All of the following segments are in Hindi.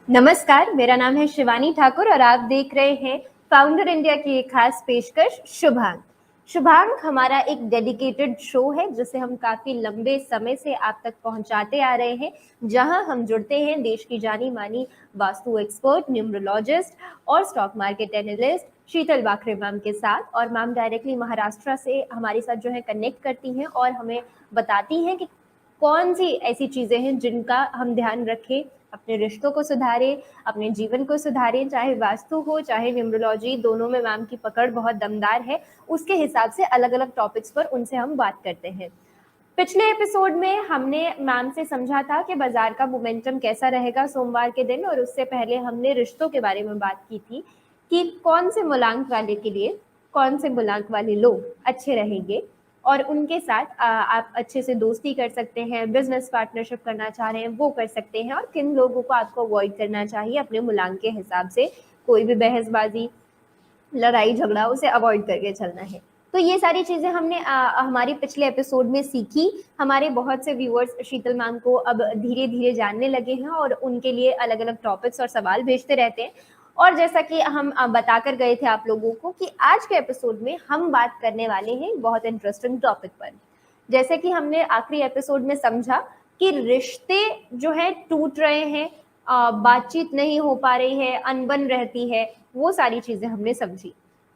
नमस्कार, मेरा नाम है शिवानी ठाकुर और आप देख रहे हैं फाउंडर इंडिया की एक खास पेशकश शुभांक। शुभांक हमारा एक डेडिकेटेड शो है जिसे हम काफी लंबे समय से आप तक पहुंचाते आ रहे हैं, जहां हम जुड़ते हैं देश की जानी मानी वास्तु एक्सपर्ट, न्यूमरोलॉजिस्ट और स्टॉक मार्केट एनालिस्ट शीतल बाखरे मैम के साथ। और मैम डायरेक्टली महाराष्ट्र से हमारे साथ जो है कनेक्ट करती हैं और हमें बताती हैं कि कौन सी ऐसी चीजें हैं जिनका हम ध्यान रखें, अपने रिश्तों को सुधारें, अपने जीवन को सुधारें। चाहे वास्तु हो चाहे न्यूमरोलॉजी, दोनों में मैम की पकड़ बहुत दमदार है। उसके हिसाब से अलग अलग टॉपिक्स पर उनसे हम बात करते हैं। पिछले एपिसोड में हमने मैम से समझा था कि बाजार का मोमेंटम कैसा रहेगा सोमवार के दिन, और उससे पहले हमने रिश्तों के बारे में बात की थी कि कौन से मूलांक वाले के लिए कौन से मूलांक वाले लोग अच्छे रहेंगे और उनके साथ आप अच्छे से दोस्ती कर सकते हैं, बिजनेस पार्टनरशिप करना चाह रहे हैं वो कर सकते हैं, और किन लोगों को आपको अवॉइड करना चाहिए अपने मूलांक के हिसाब से। कोई भी बहसबाजी, लड़ाई झगड़ा, उसे अवॉइड करके चलना है। तो ये सारी चीजें हमने हमारी पिछले एपिसोड में सीखी। हमारे बहुत से व्यूअर्स शीतल मैम को अब धीरे धीरे जानने लगे हैं और उनके लिए अलग अलग टॉपिक्स और सवाल भेजते रहते हैं। और जैसा कि हम बताकर गए थे आप लोगों को कि आज के एपिसोड में हम बात करने वाले हैं बहुत इंटरेस्टिंग टॉपिक पर। जैसे कि हमने आखिरी एपिसोड में समझा कि रिश्ते जो है टूट रहे हैं, बातचीत नहीं हो पा रही है, अनबन रहती है, वो सारी चीजें हमने समझी।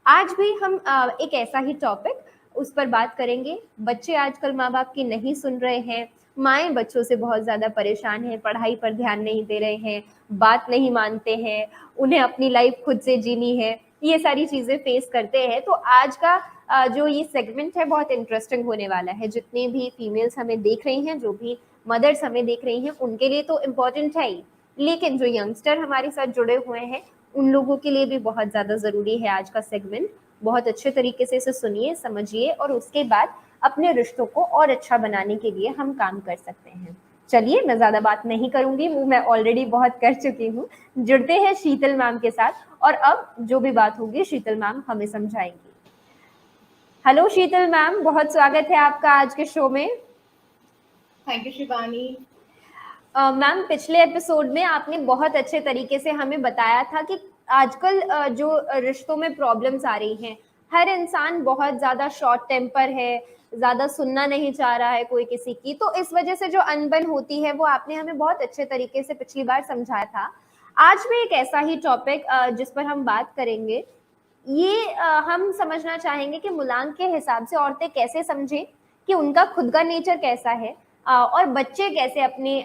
आज भी हम एक ऐसा ही टॉपिक उस पर बात करेंगे। बच्चे आजकल माँ बाप की नहीं सुन रहे हैं, माएँ बच्चों से बहुत ज्यादा परेशान हैं, पढ़ाई पर ध्यान नहीं दे रहे हैं, बात नहीं मानते हैं, उन्हें अपनी लाइफ खुद से जीनी है, ये सारी चीजें फेस करते हैं। तो आज का जो ये सेगमेंट है बहुत इंटरेस्टिंग होने वाला है। जितनी भी फीमेल्स हमें देख रही हैं, जो भी मदर्स हमें देख रही हैं, उनके लिए तो इम्पोर्टेंट है ही, लेकिन जो यंगस्टर हमारे साथ जुड़े हुए हैं उन लोगों के लिए भी बहुत ज़्यादा ज़रूरी है आज का सेगमेंट। बहुत अच्छे तरीके से इसे सुनिए, समझिए और उसके बाद अपने रिश्तों को और अच्छा बनाने के लिए हम काम कर सकते हैं। चलिए, मैं ज़्यादा बात नहीं करूंगी, वो मैं ऑलरेडी बहुत कर चुकी हूँ। जुड़ते हैं शीतल मैम के साथ और अब जो भी बात होगी शीतल मैम हमें समझाएंगी। हेलो शीतल मैम, बहुत स्वागत है आपका आज के शो में। Thank you Shivani. मैम, पिछले एपिसोड में आपने बहुत अच्छे तरीके से हमें बताया था कि आजकल जो रिश्तों में प्रॉब्लम्स आ रही हैं, हर इंसान बहुत ज़्यादा शॉर्ट टेम्पर है, ज़्यादा सुनना नहीं चाह रहा है कोई किसी की, तो इस वजह से जो अनबन होती है वो आपने हमें बहुत अच्छे तरीके से पिछली बार समझाया था। आज भी एक ऐसा ही टॉपिक जिस पर हम बात करेंगे। ये हम समझना चाहेंगे कि मूलांक के हिसाब से औरतें कैसे समझें कि उनका खुद का नेचर कैसा है, और बच्चे कैसे अपने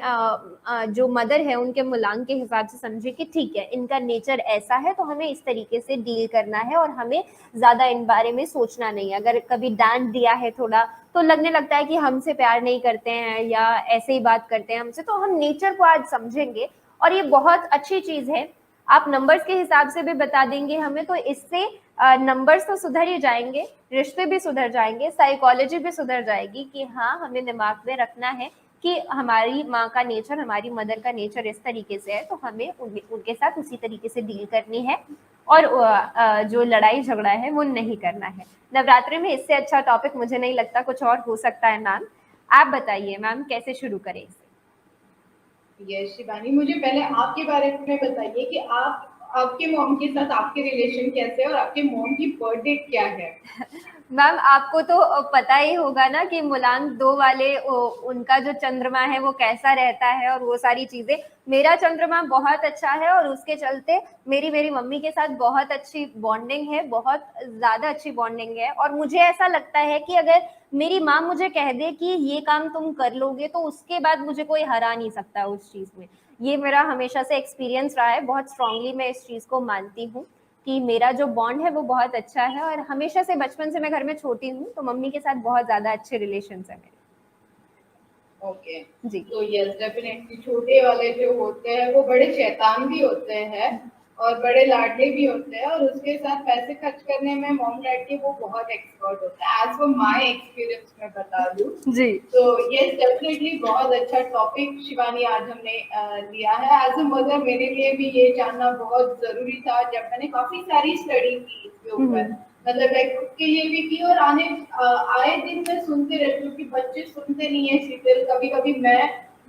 जो मदर है उनके मूलांक के हिसाब से समझे कि ठीक है, इनका नेचर ऐसा है तो हमें इस तरीके से डील करना है और हमें ज्यादा इन बारे में सोचना नहीं है। अगर कभी डांट दिया है थोड़ा तो लगने लगता है कि हमसे प्यार नहीं करते हैं या ऐसे ही बात करते हैं हमसे, तो हम नेचर को आज समझेंगे और ये बहुत अच्छी चीज है। आप नंबर्स के हिसाब से भी बता देंगे हमें, तो इससे नंबर्स तो सुधर ही जाएंगे, रिश्ते भी सुधर जाएंगे, साइकोलॉजी भी सुधर जाएगी कि हाँ, हमें दिमाग में रखना है कि हमारी माँ का नेचर, हमारी मदर का नेचर इस तरीके से है, तो हमें उनके साथ उसी तरीके से डील करनी है और जो लड़ाई झगड़ा है वो नहीं करना है। नवरात्रि में इससे अच्छा टॉपिक मुझे नहीं लगता कुछ और हो सकता है। मैम, आप बताइए मैम, कैसे शुरू करें इसे? यस शिवानी, मुझे पहले आपके बारे में बताइए कि आपके मॉम के साथ आपके रिलेशन कैसे है और आपके मॉम की बर्थडे क्या है। मैम, आपको तो पता ही होगा ना कि मूलांक 2 वाले उनका जो चंद्रमा है वो कैसा रहता है और वो सारी चीजें। मेरा चंद्रमा बहुत अच्छा है और उसके चलते मेरी मम्मी के साथ बहुत अच्छी बॉन्डिंग है, बहुत ज्यादा अच्छी बॉन्डिंग है। और मुझे ऐसा लगता है कि अगर मेरी माँ मुझे कह दे कि ये काम तुम कर लोगे तो उसके बाद मुझे कोई हरा नहीं सकता उस चीज में। ये मेरा हमेशा से एक्सपीरियंस रहा है, बहुत स्ट्रांगली मैं इस चीज को मानती हूँ कि मेरा जो बॉन्ड है वो बहुत अच्छा है। और हमेशा से, बचपन से, मैं घर में छोटी हूँ तो मम्मी के साथ बहुत ज्यादा अच्छे रिलेशन है मेरे। ओके। जी। तो यस डेफिनेटली छोटे वाले जो होते हैं वो बड़े शैतान भी होते हैं और बड़े लाडले भी होते हैं, और उसके साथ पैसे खर्च करने में मॉम डैड के वो बहुत एक्सपर्ट होता है। एज फॉर माय एक्सपीरियंस मैं बता दूं जी। तो यस डेफिनेटली बहुत अच्छा टॉपिक शिवानी आज हमने लिया है। एज अ मदर मेरे लिए भी ये जानना बहुत जरूरी था, जब मैंने काफी सारी स्टडी की इसके ऊपर, मतलब लाइक खुद के लिए भी की और आए दिन में सुनते रहती हूँ कि बच्चे सुनते नहीं है शीतल। कभी कभी मैं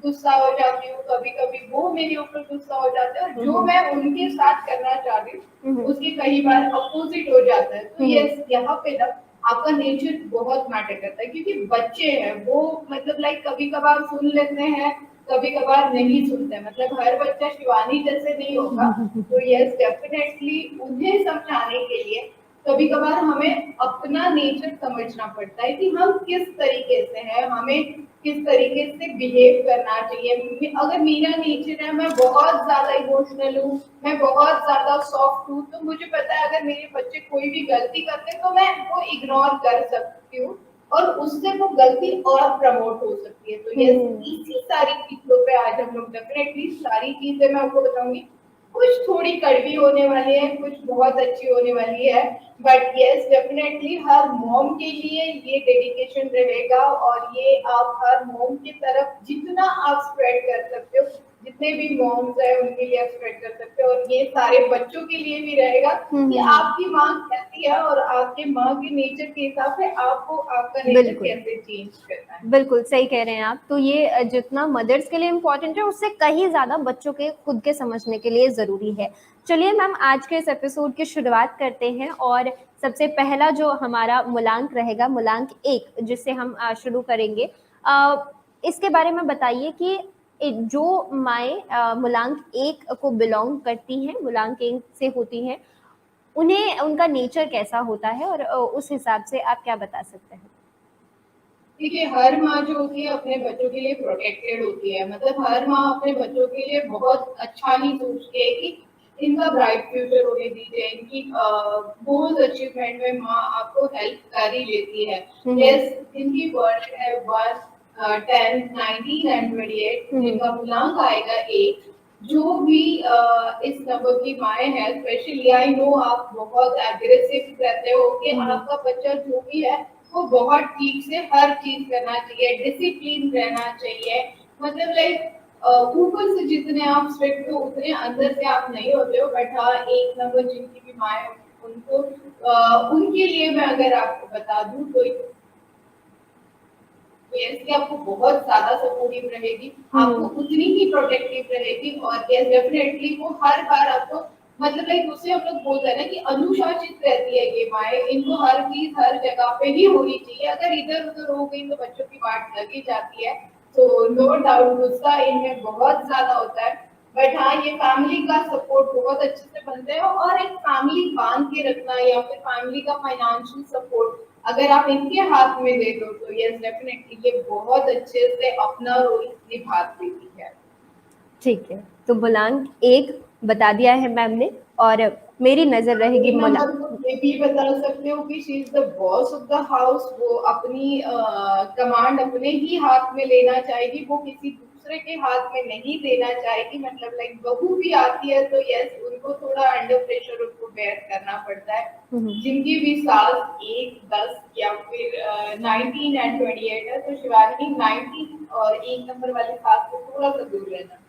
गुस्सा हो जाती हूँ, कभी कभी वो मेरे ऊपर गुस्सा हो जाते हैं, और जो मैं उनके साथ करना चाह रही हूँ उसके कई बार अपोजिट हो जाता है। तो यस, यहाँ पे ना आपका नेचर बहुत मैटर करता है, क्योंकि बच्चे हैं वो, मतलब लाइक कभी कभार सुन लेते हैं, कभी कभार नहीं सुनते, मतलब हर बच्चा शिवानी जैसे नहीं होगा। तो यस, डेफिनेटली उन्हें समझाने के लिए कभी कभार हमें अपना नेचर समझना पड़ता है कि हम किस तरीके से हैं, हमें किस तरीके से बिहेव करना चाहिए। अगर मेरा नेचर है मैं बहुत ज्यादा इमोशनल हूँ, मैं बहुत ज्यादा सॉफ्ट हूँ, तो मुझे पता है अगर मेरे बच्चे कोई भी गलती करते हैं तो मैं वो इग्नोर कर सकती हूँ, और उससे वो गलती और प्रमोट हो सकती है। तो यस, इसी सारी चीजों पे आज हम लोग डेफिनेटली सारी चीजें मैं आपको बताऊंगी। कुछ थोड़ी कड़वी होने वाली है, कुछ बहुत अच्छी होने वाली है, but yes, definitely her mom के लिए ये डेडिकेशन रहेगा, और ये आप हर मॉम की तरफ जितना आप स्प्रेड कर सकते हो, जितने भी मॉम्स है उनके लिए आप स्प्रेड कर सकते हो, और ये सारे बच्चों के लिए भी रहेगा कि आपकी माँ कैसी है, और आपके माँ के नेचर के हिसाब से आपको आपका नेचर कैसे चेंज करना है। बिल्कुल सही कह रहे हैं आप। तो ये जितना मदर्स के लिए इम्पोर्टेंट है उससे कहीं ज्यादा बच्चों के खुद के समझने के लिए जरूरी है। चलिए मैम, आज के इस एपिसोड की शुरुआत करते हैं, और सबसे पहला जो हमारा मूलांक रहेगा, मूलांक 1, जिससे हम शुरू करेंगे। इसके बारे में बताइए कि जो माएँ मूलांक 1 को बिलोंग करती हैं, मूलांक 1 से होती हैं, उन्हें उनका नेचर कैसा होता है, और उस हिसाब से आप क्या बता सकते हैं? देखिए, हर माँ जो होती है अपने बच्चों के लिए प्रोटेक्टेड होती है, मतलब हर माँ अपने बच्चों के लिए बहुत अच्छा ही सोचती है कि इनका ब्राइट फ्यूचर होने दीजिए, इनकी गोल्स अचीवमेंट में माँ आपको हेल्प कर ही लेती है। यस, जिनकी बर्थ है 1, 10, 19 एंड 28, जिनका मूलांक आएगा 1, जो भी इस नंबर की माएँ हैं, स्पेशली आई नो आप बहुत एग्रेसिव रहते हो कि आपका बच्चा जो भी है वो बहुत ठीक से हर चीज करना चाहिए, डिसिप्लिन रहना चाहिए, मतलब लाइक ऊपर से जितने आप स्ट्रिक्ट हो उतने अंदर से आप नहीं होते हो। बट हाँ, 1 नंबर जिनकी भी माएँ उनको उनके लिए मैं अगर आपको बता दूं तो यस, कि आपको बहुत ज्यादा सपोर्टिव रहेगी, आपको उतनी ही प्रोटेक्टिव रहेगी, और यस डेफिनेटली वो हर बार आपको, मतलब लाइक उससे हम लोग बोलते हैं ना कि अनुशासित रहती है ये माएँ, इनको हर चीज हर जगह पे ही होनी चाहिए, अगर इधर उधर हो गई तो बच्चों की बात लग ही जाती है। तो नो डाउट गुस्सा इनमें बहुत ज्यादा होता है, बट हाँ, ये फैमिली का सपोर्ट बहुत अच्छे से बनते हैं, और एक फैमिली बांध के रखना या फिर फैमिली का फाइनेंशियल सपोर्ट अगर आप इनके हाथ में दे दो तो यस डेफिनेटली ये बहुत अच्छे से अपना रोल निभा देती है। ठीक है, तो मूलांक 1 बता दिया है मैम ने, और मेरी नजर रहेगी मूलांक। ये भी बता सकते हो कि she is the boss of the house, वो अपनी कमांड अपने ही हाथ में लेना चाहेगी, वो किसी दूसरे के हाथ में नहीं देना चाहेगी, मतलब लाइक बहू भी आती है तो यस उनको थोड़ा अंडर प्रेशर उनको बेयर करना पड़ता है। जिनकी भी साल 1, 10 या फिर 19 एंड 28 है, तो शिवानी 19 और 1 नंबर वाली साल से थोड़ा सा दूर रहना।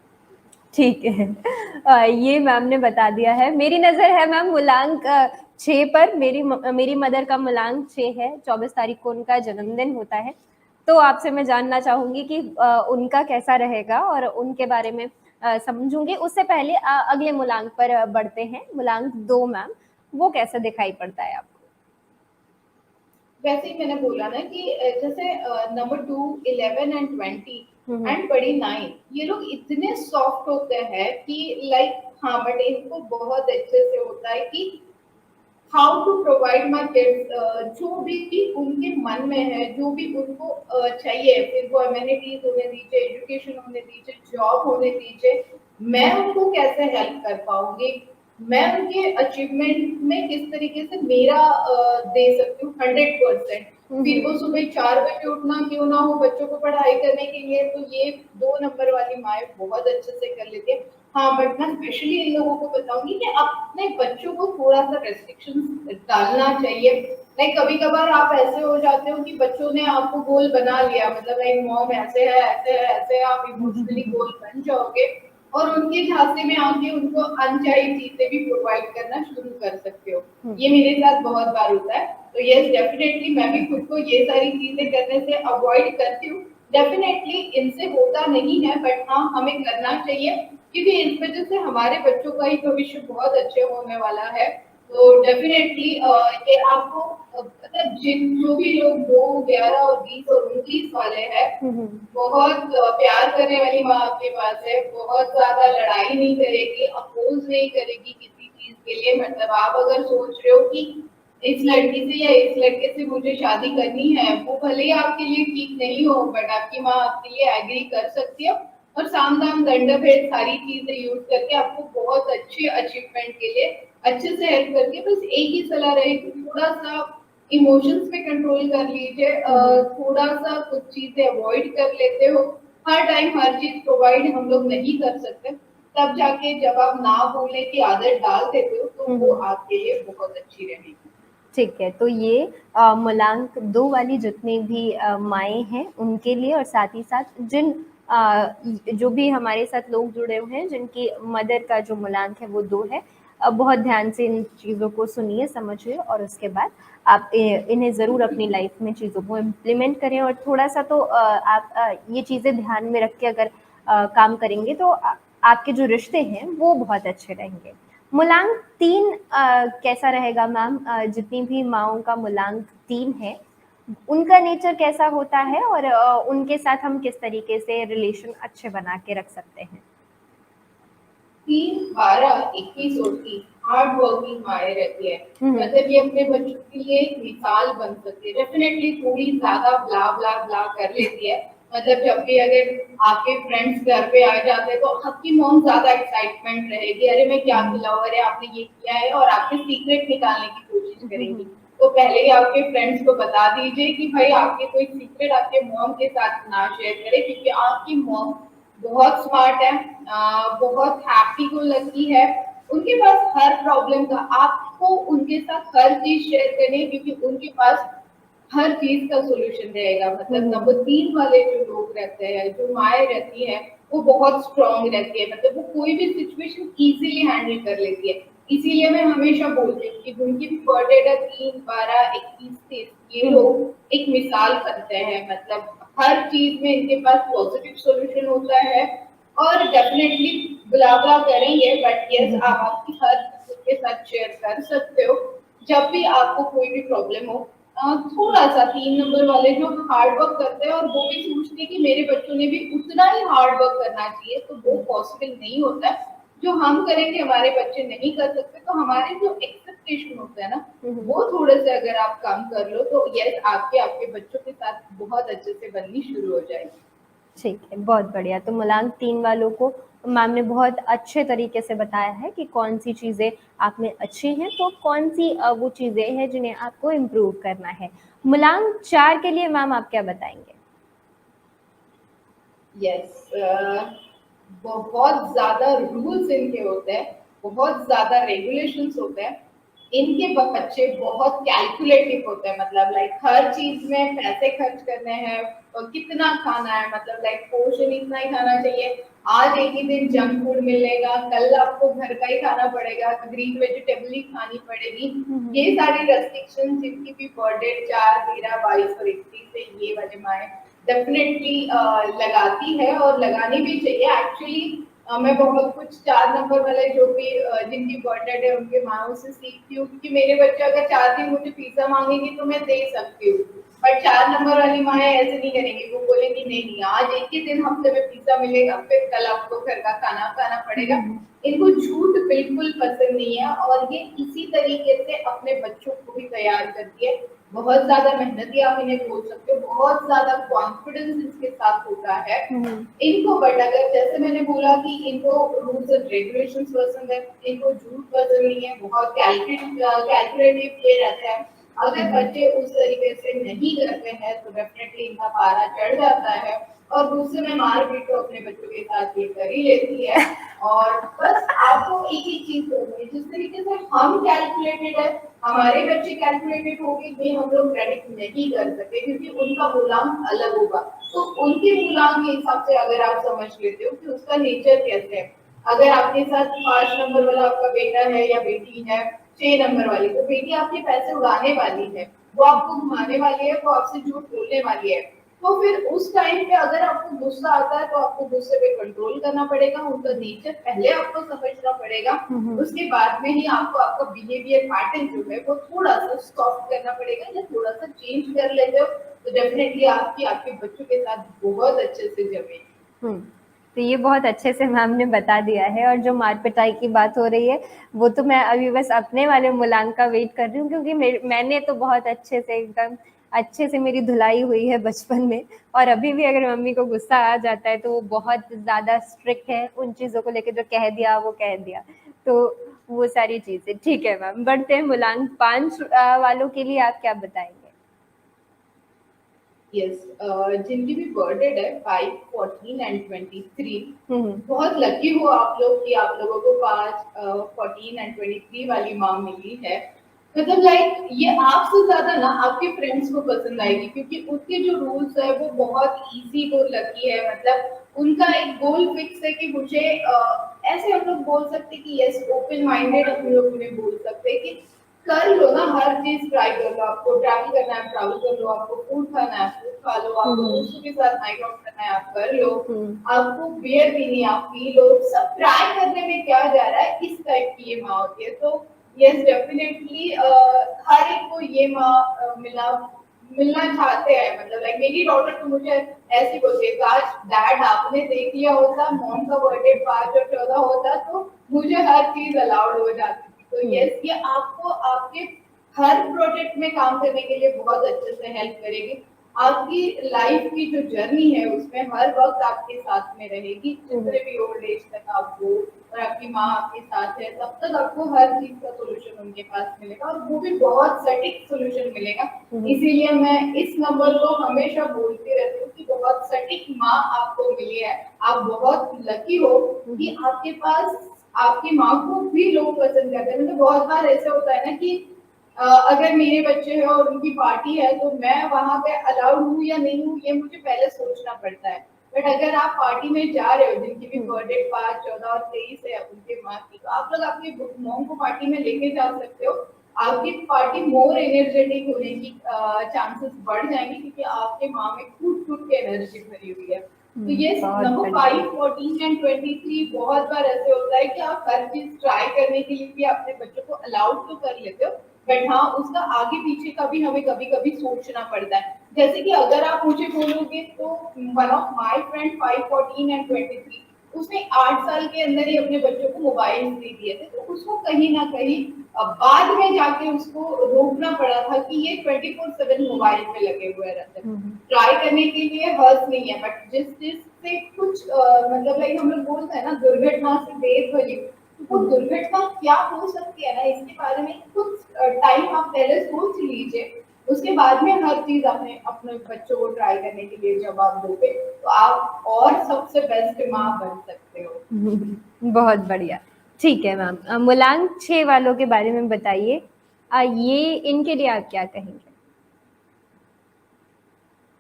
ठीक है, ये मैम ने बता दिया है। मेरी नजर है मैम मूलांक 6 पर। मेरी मदर का मूलांक 6 है, 24 तारीख को उनका जन्मदिन होता है। तो आपसे मैं जानना चाहूंगी कि उनका कैसा रहेगा, और उनके बारे में समझूंगी। उससे पहले अगले मूलांक पर बढ़ते हैं, मूलांक 2 मैम, वो कैसा दिखाई पड़ता है आपको? वैसे ही मैंने बोला ना कि जैसे नंबर 2, 11 एंड 20 एंड बड़ी 9, ये लोग इतने सॉफ्ट होते हैं कि लाइक, हाँ, बट इनको बहुत अच्छे से होता है कि how to provide my kids, जो भी उनके मन में है, जो भी उनको चाहिए, फिर वो अमेनिटीज होने दीजिए, एजुकेशन होने दीजिए, जॉब होने दीजिए, मैं उनको कैसे हेल्प कर पाऊंगी, मैं उनके अचीवमेंट में किस तरीके से मेरा दे सकती हूँ 100%। फिर वो सुबह 4 बजे उठना क्यों ना हो बच्चों को पढ़ाई करने के लिए, तो ये 2 नंबर वाली माएँ बहुत अच्छे से कर लेती है। हाँ, बट मैं स्पेशली इन लोगों को बताऊंगी कि अपने बच्चों को थोड़ा सा रेस्ट्रिक्शंस डालना चाहिए। लाइक कभी कभार आप ऐसे हो जाते हो कि बच्चों ने आपको गोल बना लिया, मतलब लाइक मॉम ऐसे है ऐसे है ऐसे है, आप इमोशनली गोल बन जाओगे, और उनके झांसे में आके उनको अनचाही चीजें भी प्रोवाइड करना शुरू कर सकते हो। ये मेरे साथ बहुत बार होता है। तो यस डेफिनेटली मैं भी खुद को ये सारी चीजें करने से अवॉइड करती हूँ, डेफिनेटली इनसे होता नहीं है, बट हाँ हमें करना चाहिए, क्योंकि इस वजह से हमारे बच्चों का ही भविष्य बहुत अच्छे होने वाला है। तो डेफिनेटली ये आपको मतलब जिन जो भी लोग 2, 11 और 20 और 29 वाले हैं, बहुत प्यार करने वाली माँ आपके पास है, बहुत ज्यादा लड़ाई नहीं करेगी, अपोज नहीं करेगी किसी चीज के लिए। मतलब आप अगर सोच रहे हो कि इस लड़की से या इस लड़के से मुझे शादी करनी है, वो भले ही आपके लिए ठीक नहीं हो, बट आपकी माँ आपके लिए एग्री कर सकती है, और साम दाम दंड भेद सारी चीजें यूज करके आपको बहुत अच्छे अचीवमेंट के लिए अच्छे से हेल्प करके। बस एक ही सलाह रहेगी, थोड़ा सा इमोशंस पे कंट्रोल कर लीजिए, थोड़ा सा कुछ चीजें अवॉइड कर लेते हो, हर टाइम हर चीज प्रोवाइड हम लोग नहीं कर सकते, तब जाके जब आप ना बोलने की आदत डाल देते हो तो वो आपके लिए बहुत अच्छी रहेगी। ठीक है, तो ये मूलांक 2 वाली जितनी भी माएँ हैं उनके लिए, और साथ ही साथ जिन जो भी हमारे साथ लोग जुड़े हुए हैं जिनकी मदर का जो मूलांक है वो 2 है, बहुत ध्यान से इन चीज़ों को सुनिए, समझिए, और उसके बाद आप इन्हें ज़रूर अपनी लाइफ में चीज़ों को इम्प्लीमेंट करें, और थोड़ा-सा तो आप ये चीज़ें ध्यान में रख के अगर काम करेंगे तो आपके जो रिश्ते हैं वो बहुत अच्छे रहेंगे। मूलांक 3 कैसा रहेगा मैम? जितनी भी माँओं का मूलांक 3 है, उनका नेचर कैसा होता है, और उनके साथ हम किस तरीके से रिलेशन अच्छे बना के रख सकते हैं? 3, 12, 21 और 30 हार्ड वर्किंग माए रहती है। मतलब ये अपने बच्चों के लिए एक मिसाल बन सकती है। डेफिनेटली थोड़ी ज्यादा ब्ला ब्ला ब्ला कर लेती है, मतलब जब भी अगर आपके फ्रेंड्स घर पे आ जाते हैं तो आपकी मॉम ज्यादा एक्साइटमेंट रहेगी, अरे मैं क्या खिलाऊं, अरे आपने ये किया है, और आपके सीक्रेट निकालने की कोशिश करेंगी। तो पहले ही आपके फ्रेंड्स को बता दीजिए कि भाई आपके कोई सीक्रेट आपके मॉम के साथ ना शेयर करें, क्योंकि आपकी मॉम बहुत स्मार्ट है, बहुत हैप्पी गो लकी है, उनके पास हर प्रॉब्लम का आपको उनके साथ हर चीज शेयर करनी है, क्योंकि उनके पास हर चीज का सोल्यूशन रहेगा। मतलब नंबर 3 वाले जो लोग रहते हैं, जो माए रहती है, वो बहुत स्ट्रांग रहती है, मतलब वो कोई भी सिचुएशन इजीली हैंडल कर लेती है। इसीलिए मैं हमेशा बोलती हूँ कि उनकी भी बर्थडे है 3, 12, 21, 30, ये लोग एक मिसाल बनते हैं। मतलब हर चीज में इनके पास पॉजिटिव सॉल्यूशन होता है, और डेफिनेटली बुला बुला करेंगे, बट यस आप आपकी हर चीज के साथ शेयर कर सकते हो जब भी आपको कोई भी प्रॉब्लम हो। थोड़ा सा 3 नंबर वाले जो हार्ड वर्क करते हैं और वो भी सोचते हैं कि मेरे बच्चों ने भी उतना ही हार्ड वर्क करना चाहिए, तो वो पॉसिबल नहीं होता है। जो हम करेंगे हमारे बच्चे नहीं कर सकते, तो हमारे जो एक्सपेक्टेशन होता है ना, वो थोड़े से अगर आप कम कर लो तो यस आपके आपके बच्चों के साथ बहुत अच्छे से बननी शुरू हो जाएगी। ठीक है, बहुत बढ़िया। तो मूलांक 3 वालों को मैम ने बहुत अच्छे तरीके से बताया है कि कौन-सी चीज़ें आप में अच्छी हैं, तो कौन-सी वो चीज़ें हैं जिन्हें आपको इम्प्रूव करना है। मूलांक 4 के लिए मैम आप क्या बताएँगे? यस, बहुत ज्यादा रूल्स इनके होते हैं, बहुत ज्यादा रेगुलेशंस होते हैं। इनके बच्चे बहुत कैलकुलेटिव होते हैं, मतलब लाइक हर चीज में पैसे खर्च करने हैं, और कितना खाना है, मतलब लाइक पोर्शन इतना ही खाना चाहिए। आज एक ही दिन जंक फूड मिलेगा, कल आपको घर का ही खाना पड़ेगा, ग्रीन वेजिटेबल ही खानी पड़ेगी। ये सारी रेस्ट्रिक्शन जिनकी भी बर्थडे 4, 13, 22 और 21 से ये वाले माए डेफिनेटली लगाती है, और लगानी भी चाहिए। एक्चुअली मैं बहुत कुछ 4 नंबर वाले जो भी जिनकी बर्थडे है उनके माओ से सीखती हूँ, क्योंकि मेरे बच्चे अगर 4 दिन मुझे पिज्जा मांगेंगे तो मैं दे सकती हूँ, बट 4 नंबर वाली माएँ ऐसे नहीं करेंगी। वो बोलेंगी नहीं नहीं, आज एक ही दिन हफ्ते में पिज्जा मिलेगा, फिर कल आपको घर का खाना खाना पड़ेगा। इनको झूठ बिल्कुल पसंद नहीं है, और ये इसी तरीके से अपने बच्चों को भी तैयार करती है। बहुत ज्यादा मेहनती आप इन्हें बोल सकते हो, बहुत ज्यादा कॉन्फिडेंस इसके साथ होता है इनको। बट अगर जैसे मैंने बोला कि इनको रूल्स एंड रेगुलेशंस पसंद है, इनको झूठ पसंद नहीं है, बहुत कैलकुलेटिव ये रहता है। अगर बच्चे उस तरीके से नहीं करते हैं तो डेफिनेटली इनका पारा चढ़ जाता है, और दूसरे में मारपीट तो अपने बच्चों के साथ ये कर ही लेती है। और बस आपको एक ही चीज करनी है, जिस तरीके से हम कैलकुलेटेड है, हमारे बच्चे कैलकुलेटेड होंगे, ये हम लोग प्रेडिक्ट नहीं कर सकते, क्योंकि उनका मूलांक अलग होगा। तो उनके मूलांक के हिसाब से अगर आप समझ लेते हो कि उसका नेचर कैसे है। अगर आपके साथ 5 नंबर वाला आपका बेटा है या बेटी है, 6 नंबर वाली, तो बेटी आपके पैसे उड़ाने वाली है, वो आपको घुमाने वाली है, वो आपसे झूठ बोलने वाली है। तो फिर उस टाइम पे अगर आपको गुस्सा आता है तो आपको गुस्से पे कंट्रोल करना पड़ेगा, उनका नेचर पहले आपको समझना पड़ेगा, उसके बाद में ही आपको आपका बिहेवियर पैटर्न जो है वो थोड़ा सा सॉफ्ट करना पड़ेगा या थोड़ा सा चेंज कर लेते हो तो डेफिनेटली आपकी आपके बच्चों के साथ बहुत अच्छे से जमेगी। तो ये बहुत अच्छे से मैम ने बता दिया है। और जो मार पिटाई की बात हो रही है वो तो मैं अभी बस अपने वाले मूलांक का वेट कर रही हूँ, क्योंकि मैंने तो बहुत अच्छे से एकदम अच्छे से मेरी धुलाई हुई है बचपन में। और अभी भी अगर मम्मी को गुस्सा आ जाता है तो वो बहुत ज़्यादा स्ट्रिक्ट है उन चीज़ों को लेकर, जो कह दिया वो कह दिया। तो वो सारी चीज़ें ठीक है मैम। बढ़ते हैं मूलांक 5 वालों के लिए आप क्या बताएंगे? यस, जिनकी भी बर्थडे है 5, 14 एंड 23, बहुत लकी हो आप लोग कि आप लोगों को 5, 14 एंड 23 वाली माँ मिली है। मतलब लाइक ये आपसे ज्यादा ना आपके फ्रेंड्स को पसंद आएगी, क्योंकि उनके जो रूल्स है वो बहुत इजी को लकी है। मतलब उनका एक गोल फिक्स है कि मुझे ऐसे हम लोग बोल सकते कि यस ओपन माइंडेड हम लोग उन्हें बोल सकते हैं कि कर लो ना, हर चीज ट्राई कर लो। आपको ट्रैवल करना है ट्रैवल कर लो, आपको फूड खाना है फूड खा लो, आपको दोस्तों के साथ नाइट आउट करना है आप कर लो, आपको बियर पीनी है आप पी लो। सब ट्राई करने में क्या जा रहा है, इस टाइप की ये माँ होती है। तो यस डेफिनेटली हर एक को ये माँ मिलना चाहते हैं। मतलब लाइक मेरी डॉटर तो मुझे ऐसी बोलती है, काश डैड आपने देख लिया होता, मॉम का बर्थडे 5 और 14 होता तो मुझे हर चीज अलाउड हो जाती थी। तो यस ये आपको आपके हर प्रोजेक्ट में काम करने के लिए बहुत अच्छे से हेल्प करेगी। आपकी लाइफ की जो जर्नी है उसमें हर वक्त आपके साथ में रहेगी, जितने भी ओल्ड एज तक आप हो और आपकी माँ आपके साथ है तब तक आपको हर चीज का सोल्यूशन उनके पास मिलेगा, और वो भी बहुत सटीक सोल्यूशन मिलेगा। इसीलिए मैं इस नंबर को हमेशा बोलती रहती हूँ कि बहुत सटीक माँ आपको मिली है। आप बहुत लकी हो कि आपके पास आपकी माँ को भी लोग पसंद करते हैं। मतलब बहुत बार ऐसा होता है ना कि अगर मेरे बच्चे हैं और उनकी पार्टी है तो मैं वहां पे अलाउड हूँ या नहीं हूँ ये मुझे पहले सोचना पड़ता है। बट अगर आप पार्टी में जा रहे हो जिनकी भी बर्थडे 5, 14 और 23 है उनके माँ की, तो आप लोग अपनी मॉम को पार्टी में लेके जा सकते हो। आपकी पार्टी मोर एनर्जेटिक होने की चांसेस बढ़ जाएंगे, क्योंकि आपके माँ में कूट कूट के एनर्जी भरी हुई है। तो ये नंबर 5, 14 एंड 23 बहुत बार ऐसे होता है कि आप हर चीज ट्राई करने के लिए अपने बच्चों को अलाउड तो कर लेते हो, बट हाँ उसका आगे पीछे का भी हमें कभी कभी सोचना पड़ता है। जैसे कि अगर आप मुझे बोलोगे तो one of my friend 5, 14 and 23, उसने 8 साल के अंदर ही अपने बच्चों को मोबाइल दे दिए थे। तो उसको कहीं ना कहीं बाद में जाके उसको रोकना पड़ा था कि ये 24/7 मोबाइल पे लगे हुए रहते हैं। ट्राई करने के लिए हर्ज नहीं है, बट जिस चीज से कुछ मतलब लाइक हम लोग बोलते हैं ना दुर्घटना से देर भली, तो वो दुर्घटना क्या हो सकती है ना इसके बारे में कुछ टाइम आप पहले सोच लीजिए। उसके बाद में हर चीज अपने अपने बच्चों को ट्राई करने के लिए जब आप दोगे तो आप और सबसे बेस्ट माँ बन सकते हो। बहुत बढ़िया। ठीक है मैम। मूलांक 6 वालों के बारे में बताइए। ये इनके लिए आप क्या कहेंगे?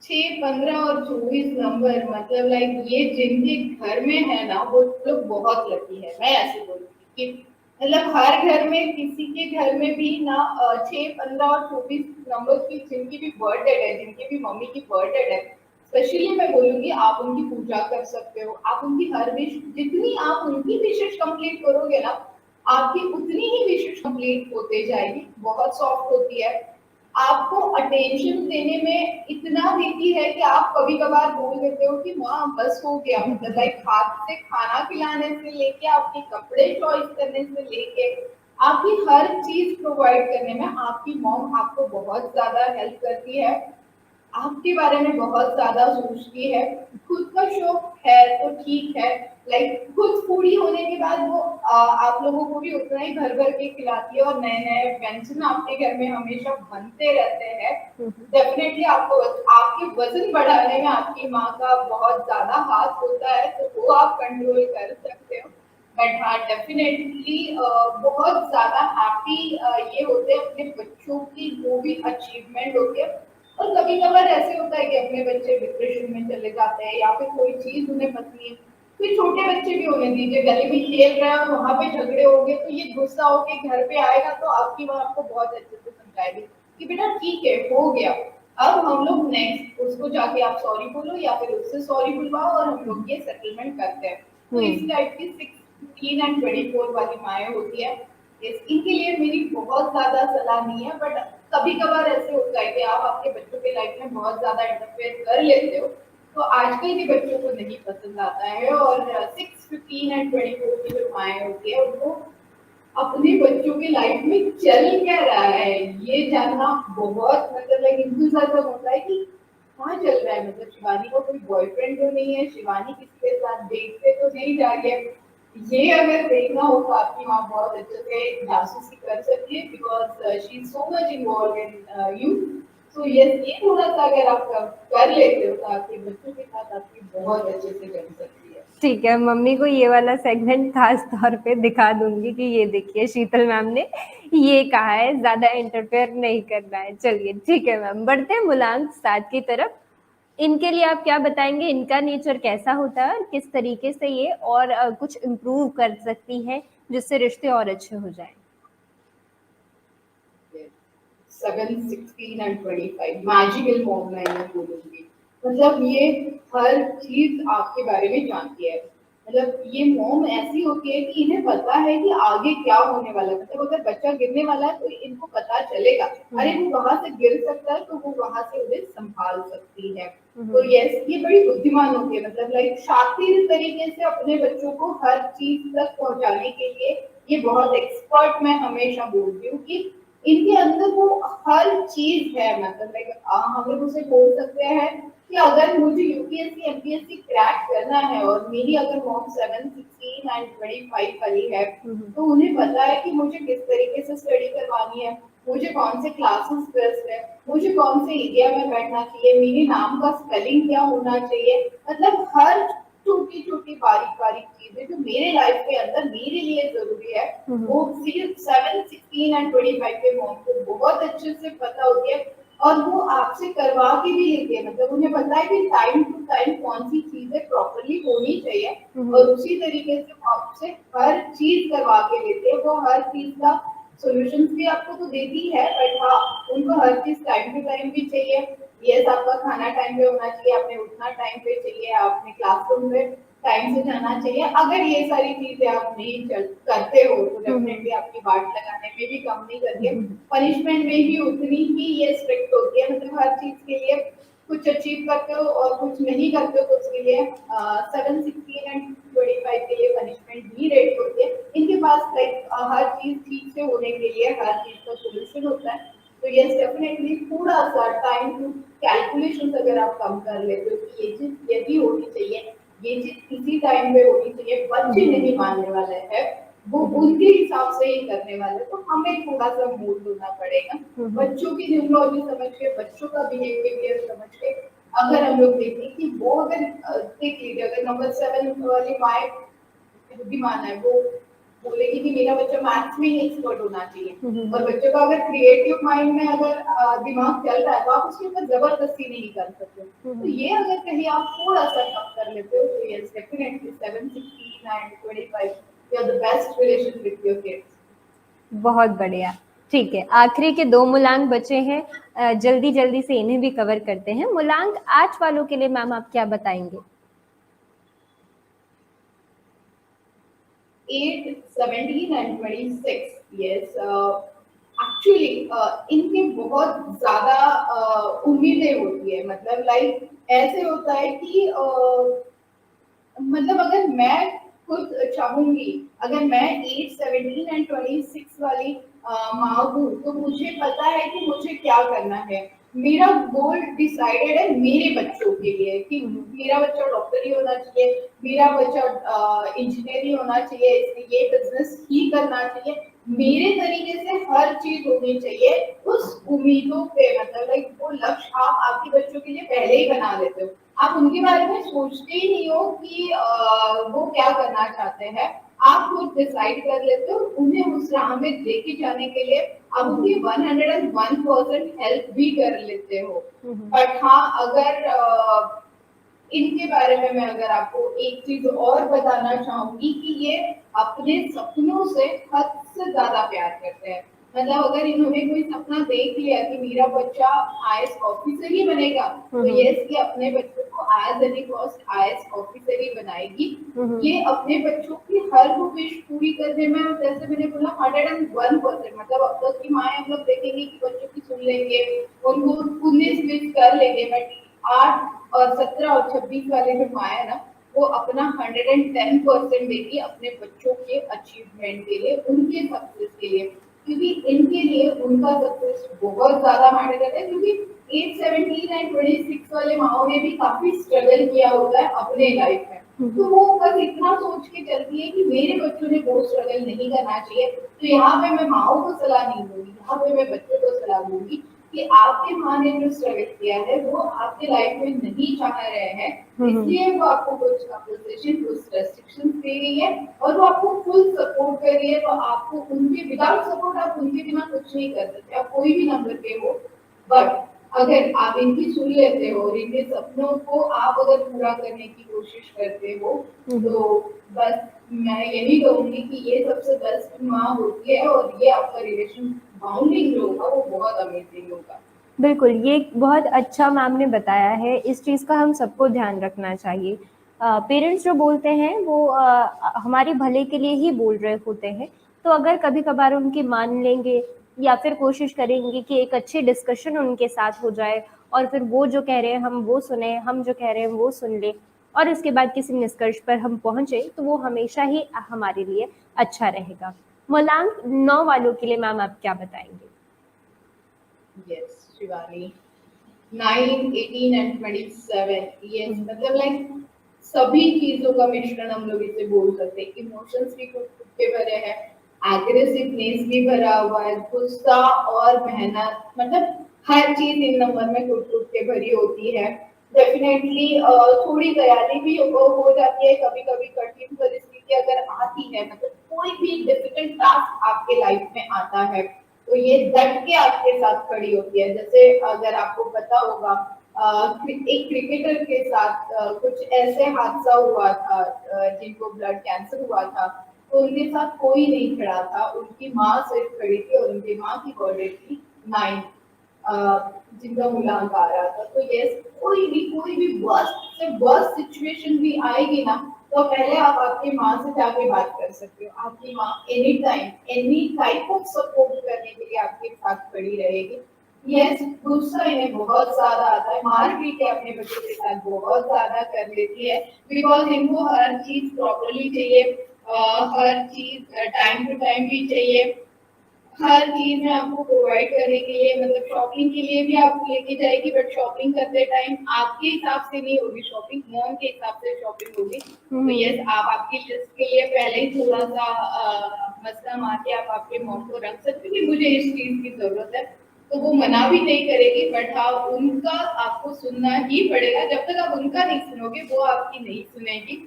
6, 15 और 24 नंबर मतलब लाइक ये जिनके घर में है ना वो लोग बहुत लकी है। मैं ऐसे बोलूंगी कि मतलब हर घर में किसी के घर में भी ना 6, 15 और 24 नंबर की जिनकी भी बर्थडे है, जिनकी भी मम्मी की बर्थडे है, स्पेशली मैं बोलूंगी आप उनकी पूजा कर सकते हो। आप उनकी हर विश, जितनी आप उनकी विशेष कंप्लीट करोगे ना आपकी उतनी ही विशेष कंप्लीट होते जाएगी। बहुत सॉफ्ट होती है, आपको अटेंशन देने में इतना देती है कि आप कभी कभार बोल देते हो कि माँ बस हो गया। मतलब लाइक हाथ से खाना खिलाने से लेके आपके कपड़े चॉइस करने से लेके आपकी हर चीज प्रोवाइड करने में आपकी मॉम आपको बहुत ज्यादा हेल्प करती है, आपके बारे में बहुत ज्यादा सोचती है। खुद का शौक है तो ठीक है, लाइक खुद फूडी होने के बाद वो आप लोगों को भी उतना ही भर भर के खिलाती है और नए नए व्यंजन आपके घर में हमेशा बनते रहते हैं। डेफिनेटली आपको आपके वजन बढ़ाने में आपकी माँ का बहुत ज्यादा हाथ होता है, तो वो आप कंट्रोल कर सकते हो। बट हाँ डेफिनेटली बहुत ज्यादा हैप्पी ये होते हैं अपने बच्चों की जो भी अचीवमेंट होती है। और कभी कभार ऐसे होता है कि अपने बच्चे डिप्रेशन में चले जाते हैं या फिर कोई चीज उन्हें पसंद नहीं है। फिर छोटे बच्चे भी होने दीजिए, गली में खेल रहे हैं और वहां पे झगड़े हो गए तो ये गुस्सा होके घर पे आएगा तो आपकी माँ आपको बहुत अच्छे से समझाएगी कि बेटा ठीक है हो गया, अब हम लोग नेक्स्ट उसको जाके आप सॉरी बोलो या फिर उससे सॉरी बुलवाओ और हम लोग ये सेटलमेंट करते हैं। तो इस टाइप की 16 एंड 24 वाली माएँ होती है। इनके लिए मेरी बहुत ज्यादा सलाह नहीं है, बट कभी कभार ऐसे होता है कि आप आपके बच्चों के लाइफ में बहुत ज्यादा इंटरफेयर कर लेते हो, तो आजकल के बच्चों को नहीं पसंद आता है। और 6, 15 एंड 24 की जो माएँ होती है उनको अपने बच्चों की लाइफ में चल क्या रहा है ये जानना बहुत मतलब लाइक इंतजार होता है कि कहाँ चल रहा है, मतलब शिवानी को कोई बॉयफ्रेंड तो नहीं है, शिवानी किसी के साथ डेट पे तो नहीं जा रही है। ये अगर देखना हो तो आपकी माँ बहुत अच्छे से जासूसी कर सकती है, because she is so much involve in you. तो ये थोड़ा सा अगर आप कर लेते हो तो आपके बच्चों के साथ आपकी बहुत अच्छे से चल सकती है। ठीक है, मम्मी को ये वाला सेगमेंट खास तौर पे दिखा दूंगी कि ये देखिए शीतल मैम ने ये कहा है, ज्यादा इंटरफेयर नहीं करना है। चलिए ठीक है मैम, बढ़ते हैं मूलांक 7 की तरफ। इनके लिए आप क्या बताएंगे, इनका नेचर कैसा होता है और किस तरीके से ये और कुछ इम्प्रूव कर सकती है जिससे रिश्ते और अच्छे हो जाएं? 7, 16 एंड 25 मैजिकल मॉम मैं इन्हें बोलूंगी। मतलब ये हर चीज आपके बारे में जानती है। मतलब ये मॉम ऐसी होती है कि इन्हें पता है कि आगे क्या होने वाला है। मतलब अगर बच्चा गिरने वाला है तो इनको पता चलेगा, अरे वो वहां से गिर सकता है तो वो वहां से उन्हें संभाल सकती है। तो यस, ये बड़ी बुद्धिमान होती है। मतलब लाइक शातिर तरीके से अपने बच्चों को हर चीज तक पहुंचाने के लिए ये बहुत एक्सपर्ट, मैं हमेशा बोलती हूँ कि इनके अंदर वो हर चीज है। मतलब लाइक हम लोग उसे बोल सकते हैं कि अगर मुझे यूपीएससी एमपीएससी क्रैक करना है और मेरी अगर मॉम 7, 16 एंड 25 वाली है, तो उन्हें पता है कि मुझे किस तरीके से स्टडी करवानी है, मुझे कौन से क्लासेस बेस्ट है, मुझे कौन से एरिया में बैठना चाहिए, मेरे नाम का स्पेलिंग क्या होना चाहिए। मतलब हर छोटी छोटी बारीक बारीक चीजें जो मेरे लाइफ के अंदर मेरे लिए जरूरी है, वो सिर्फ 7, 16 एंड 25 के मॉम को बहुत अच्छे से पता होती है। और वो आपसे करवा के भी लेते हैं। मतलब उन्हें पता है कि टाइम टू टाइम कौन सी चीजें प्रॉपरली होनी चाहिए, और उसी तरीके से वो आपसे हर चीज करवा के लेते हैं। वो हर चीज का सॉल्यूशंस भी आपको तो देती है, बट हाँ, उनको हर चीज टाइम टू टाइम भी चाहिए। यस, आपका खाना टाइम पे होना चाहिए, आपने उठना टाइम पे चाहिए, आपने क्लासरूम में टाइम से जाना चाहिए। अगर ये सारी चीजें आप नहीं करते हो तो डेफिनेटली आपकी बाट लगाने में भी कम नहीं करती है, पनिशमेंट में भी उतनी ही ये स्ट्रिक्ट होती है। मतलब हर चीज के लिए कुछ अचीव करते हो और कुछ नहीं करते हो तो उसके लिए 7, 16 एंड 25 के लिए पनिशमेंट भी रेट होती है। इनके पास लाइक हर चीज ठीक से होने के लिए हर चीज का सोल्यूशन होता है। तो यस, डेफिनेटली थोड़ा सा टाइम टू कैलकुलेशन अगर आप कम कर लेते हो कि ये चीज यदि होनी चाहिए, ये चीज इसी टाइम पे होनी चाहिए, बच्चे नहीं मानने वाले हैं, वो उनके हिसाब से ही करने वाले, तो हमें थोड़ा सा मूड होना पड़ेगा। बच्चों की न्यूरोलॉजी समझ के, बच्चों का बिहेवियर समझ के अगर हम लोग देखें कि वो अगर देख लीजिए, अगर नंबर 7 वाली माए बुद्धिमान है, वो बोलेगी कि मेरा बच्चा मैथ्स में ही एक्सपर्ट होना चाहिए, और बच्चे का अगर क्रिएटिव माइंड में अगर दिमाग चल रहा है तो आप उसके ऊपर जबरदस्ती नहीं कर सकते। तो ये अगर कहीं आप थोड़ा सा कम कर लेते हो तो yes, definitely 7, 16 and 25 you are the best relation with your kids. बहुत बढ़िया। ठीक है, आखिरी के 2 मूलांक बचे हैं, जल्दी जल्दी से इन्हें भी कवर करते हैं। मूलांक 8 वालों के लिए मैम आप क्या बताएंगे? 8, 17 एंड 26, यस। एक्चुअली इनके बहुत ज्यादा उम्मीदें होती है। मतलब लाइक ऐसे होता है कि मतलब अगर मैं खुद चाहूंगी, अगर मैं 8, 17 एंड 26 वाली माँ हूँ, तो मुझे पता है कि मुझे क्या करना है। मेरा गोल डिसाइडेड है मेरे बच्चों के लिए कि मेरा बच्चा डॉक्टर ही होना चाहिए, मेरा बच्चा इंजीनियर ही होना चाहिए, इसने ये बिजनेस ही करना चाहिए। मेरे तरीके से हर चीज होनी चाहिए उस उम्मीदों पे। मतलब लाइक वो लक्ष्य आप आपके बच्चों के लिए पहले ही बना देते हो। आप उनके बारे में सोचते ही नहीं हो कि वो क्या करना चाहते हैं। आप खुद डिसाइड कर लेते हो, उन्हें उस राह में लेके जाने के लिए आप उनकी 101% हेल्प भी कर लेते हो। बट हाँ, अगर इनके बारे में मैं अगर आपको एक चीज और बताना चाहूंगी कि ये अपने सपनों से हद से ज्यादा प्यार करते हैं। मतलब अगर इन्होंने कोई सपना देख लिया कि मेरा बच्चा आईएएस ऑफिसर ही बनेगा, तो यस ये अपने बच्चों को as any cost IAS officer ही बनाएगी। ये अपने बच्चों की हर वो विश पूरी करने में, जैसे मैंने बोला 101%, मतलब अब तक की माए हम लोग देखेंगे कि बच्चों की सुन लेंगे, उनको 19 विश कर लेंगे, बट 8 और 17 और 26 वाले जो माए है ना, वो अपना 110% देगी अपने बच्चों के अचीवमेंट के लिए, उनके सक्सेस के लिए, क्योंकि इनके लिए उनका सक्सेस बहुत ज्यादा मैटर करता है, क्योंकि 8, 17 एंड 26 वाले माओ ने भी काफी स्ट्रगल किया होता है अपने लाइफ में, तो वो बस इतना सोच के चलती है कि मेरे बच्चों ने वो स्ट्रगल नहीं करना चाहिए। तो यहाँ पे मैं माओ को सलाह नहीं दूंगी, यहाँ पे मैं बच्चों को सलाह दूंगी कि आपके माँ ने जो स्ट्रगल किया है वो आपके लाइफ में नहीं चाह रहे हैं, इसलिए वो आपको कुछ अपोजिशन, कुछ रेस्ट्रिक्शन दे रही है, और वो आपको फुल सपोर्ट कर रही है, तो आपको उनके विदाउट सपोर्ट आप उनके बिना कुछ नहीं कर सकते, आप कोई भी नंबर पे हो, बट अगर आप इनकी सुन लेते हो और इनके सपनों को आप अगर पूरा करने की कोशिश करते हो, तो बस मैं यही कहूंगी कि ये सबसे बेस्ट माँ होती है, और ये आपका रिलेशन बाउंडिंग जो होगा वो बहुत अमेजिंग होगा। बिल्कुल, ये बहुत अच्छा मैम ने बताया है, इस चीज़ का हम सबको ध्यान रखना चाहिए। पेरेंट्स जो बोलते हैं वो हमारे भले के लिए ही बोल रहे होते हैं, तो अगर कभी कभार उनकी मान लेंगे या फिर कोशिश करेंगे कि एक अच्छी डिस्कशन उनके साथ हो जाए, और फिर वो जो कह रहे हैं हम वो सुने, हम जो कह रहे हैं वो सुन ले, और इसके बाद किसी निष्कर्ष पर हम पहुंचे, तो वो हमेशा ही हमारे लिए अच्छा रहेगा। मूलांक 9 वालों के लिए मैम आप क्या बताएंगे? यस शिवानी, 9, 18 एंड 27, यस मतलब लाइक सभी चीजों का मिश्रण हम लोग इसे बोल सकते हैं। इमोशंस भी कुछ कुछ के भरे हैं, एग्रेसिवनेस भी भरा हुआ है, गुस्सा और मेहनत, मतलब हर चीज इन नंबर में कुछ कुछ के भरी होती है। डेफिनेटली थोड़ी दयाली भी हो जाती है, कभी कभी कठिन परिस्थिति अगर आती है, मतलब कोई भी डिफिकल्ट टास्क आपके लाइफ में आता है, तो ये डट के आपके साथ खड़ी होती है। जैसे अगर आपको पता होगा, एक क्रिकेटर के साथ कुछ ऐसे हादसा हुआ था, जिनको ब्लड कैंसर हुआ था, तो उनके साथ कोई नहीं खड़ा था, उनकी माँ सिर्फ खड़ी थी, और उनकी माँ की बर्थडे थी 9, जिनका मूलांक आ रहा था। तो यस, कोई भी वर्स्ट से वर्स्ट सिचुएशन भी आएगी ना, तो पहले आप आपकी माँ से जाके बात कर सकते हो। आपकी माँ any time any type of support करने के लिए आपके साथ खड़ी रहेगी। यस, गुस्सा इन्हें बहुत ज्यादा आता है, मार पीट के अपने बच्चों के साथ बहुत ज्यादा कर लेती है, बिकॉज इनको हर चीज प्रॉपरली चाहिए, हर चीज टाइम टू टाइम भी चाहिए, हर चीज में आपको प्रोवाइड करने के लिए, मतलब शॉपिंग के लिए भी आपको लेके जाएगी, बट शॉपिंग करते टाइम आपके हिसाब से नहीं होगी शॉपिंग, मॉम के हिसाब से शॉपिंग होगी। तो यस, आप आपकी लिस्ट के लिए पहले ही थोड़ा सा मसला मार के आप आपके मॉम को रख सकते हो कि मुझे इस चीज की जरूरत है, तो वो मना भी नहीं करेगी, बट हाँ उनका आपको सुनना ही पड़ेगा, जब तक आप उनका नहीं सुनोगे वो आपकी नहीं सुनेगी।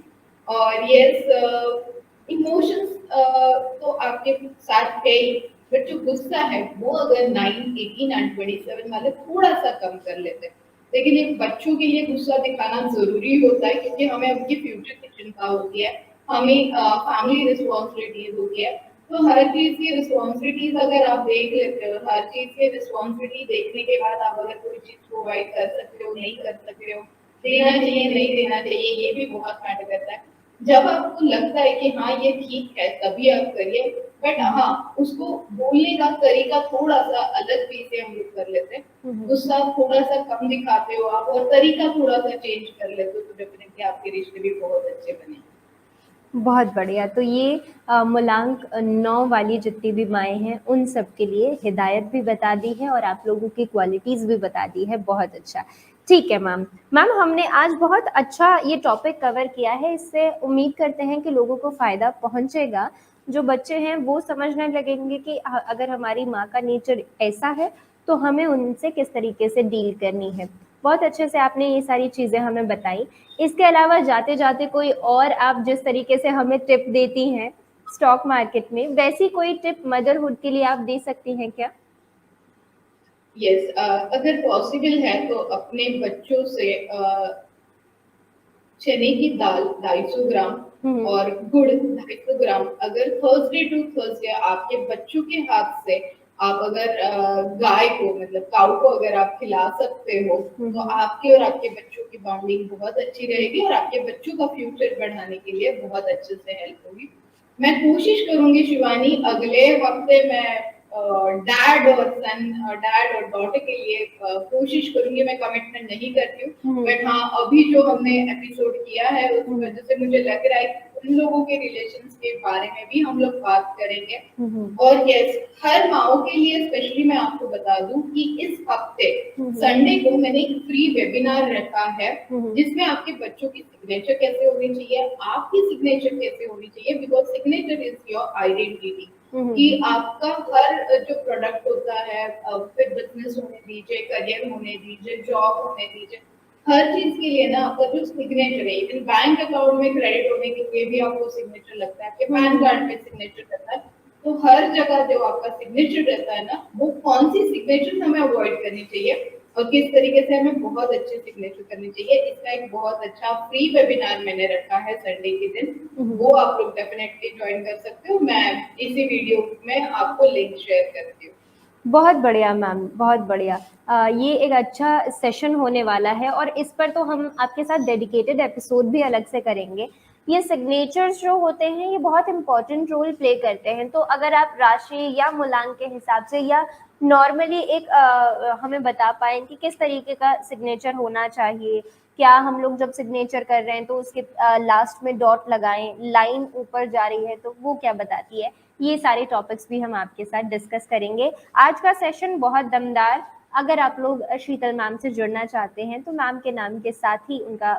और यस, इमोशंस तो आपके साथ है ही, बट जो गुस्सा है वो अगर 9, 18 एंड 27 वाले थोड़ा सा कम कर लेते हैं, लेकिन ये बच्चों के लिए गुस्सा दिखाना जरूरी होता है, क्योंकि हमें उनकी फ्यूचर की चिंता होती है, हमें फैमिली रिस्पॉन्सिबिलिटीज होती है, तो हर चीज की रिस्पॉन्सिबिलिटीज अगर आप देख लेते हो, हर चीज की रिस्पॉन्सिबिलिटी देखने के बाद आप अगर कोई चीज प्रोवाइड कर सकते हो, नहीं कर सकते हो, देना चाहिए नहीं देना चाहिए, ये भी बहुत मैटर करता है। जब आपको लगता है कि हाँ ये ठीक है, तभी आप करिए, बट हाँ उसको बोलने का तरीका थोड़ा सा अलग भी से हम लोग कर लेते हैं, गुस्सा थोड़ा सा कम दिखाते हो आप, और तरीका थोड़ा सा चेंज कर लेते हो, तो डेफिनेटली आपके रिश्ते भी बहुत अच्छे बनेंगे। बहुत बढ़िया। तो ये मूलांक 9 वाली जितनी भी माएँ हैं उन सब के लिए हिदायत भी बता दी है और आप लोगों की क्वालिटीज़ भी बता दी है, बहुत अच्छा। ठीक है मैम। मैम हमने आज बहुत अच्छा ये टॉपिक कवर किया है, इससे उम्मीद करते हैं कि लोगों को फ़ायदा पहुँचेगा। जो बच्चे हैं वो समझने लगेंगे कि अगर हमारी माँ का नेचर ऐसा है तो हमें उनसे किस तरीके से डील करनी है। बहुत अच्छे से आपने ये सारी चीज़ें हमें बताई। इसके अलावा जाते जाते कोई और आप जिस तरीके से हमें टिप देती हैं स्टॉक मार्केट में, वैसी कोई टिप मदरहुड के लिए आप दे सकती हैं क्या? यस, अगर पॉसिबल है तो अपने बच्चों से चने की दाल 250 ग्राम और गुड़ 250 ग्राम अगर थर्सडे टू थर्सडे आपके बच्चों के हाथ से आप अगर गाय को मतलब काऊ को अगर आप खिला सकते हो तो आपके और आपके बच्चों की बॉन्डिंग बहुत अच्छी रहेगी और आपके बच्चों का फ्यूचर बढ़ाने के लिए बहुत अच्छे से हेल्प होगी। मैं कोशिश करूंगी शिवानी अगले हफ्ते मैं डैड और डॉटर के लिए कोशिश करूंगी। मैं कमिटमेंट नहीं करती हूँ बट हाँ अभी जो हमने एपिसोड किया है उस वजह से मुझे लग रहा है कि उन लोगों के रिलेशंस के बारे में भी हम लोग बात करेंगे। और यस हर माओ के लिए स्पेशली मैं आपको बता दूं कि इस हफ्ते संडे को मैंने एक फ्री वेबिनार रखा है जिसमें आपके बच्चों की सिग्नेचर कैसे होनी चाहिए, आपकी सिग्नेचर कैसे होनी चाहिए, because signature is your identity. कि आपका हर जो प्रोडक्ट होता है फिर बिजनेस होने दीजिए, करियर होने दीजिए, जॉब होने दीजिए, हर चीज के लिए ना आपका जो सिग्नेचर है, इवन बैंक अकाउंट में क्रेडिट होने के लिए भी आपको सिग्नेचर लगता है, आपके पैन कार्ड पे सिग्नेचर रहता है। तो हर जगह जो आपका सिग्नेचर रहता है ना वो कौन सी सिग्नेचर हमें अवॉइड करनी चाहिए और किस तरीके से हमें बहुत अच्छे सिग्नेचर करनी चाहिए, इसका एक बहुत अच्छा फ्री वेबिनार मैंने रखा है संडे के दिन। वो आप लोग डेफिनेटली ज्वाइन कर सकते हो। मैं इसी वीडियो में आपको लिंक शेयर करती हूँ। बहुत बढ़िया मैम, बहुत बढ़िया। ये एक अच्छा सेशन होने वाला है और इस पर तो हम आपके साथ डेडिकेटेड एपिसोड भी अलग से करेंगे। ये सिग्नेचर्स जो होते हैं ये बहुत इंपॉर्टेंट रोल प्ले करते हैं। तो अगर आप राशि या मूलांक के हिसाब से या नॉर्मली एक हमें बता पाएँ कि किस तरीके का सिग्नेचर होना चाहिए, क्या हम लोग जब सिग्नेचर कर रहे हैं तो उसके लास्ट में डॉट लगाएं, लाइन ऊपर जा रही है तो वो क्या बताती है, ये सारे टॉपिक्स भी हम आपके साथ डिस्कस करेंगे। आज का सेशन बहुत दमदार। अगर आप लोग शीतल मैम से जुड़ना चाहते हैं तो मैम के नाम के साथ ही उनका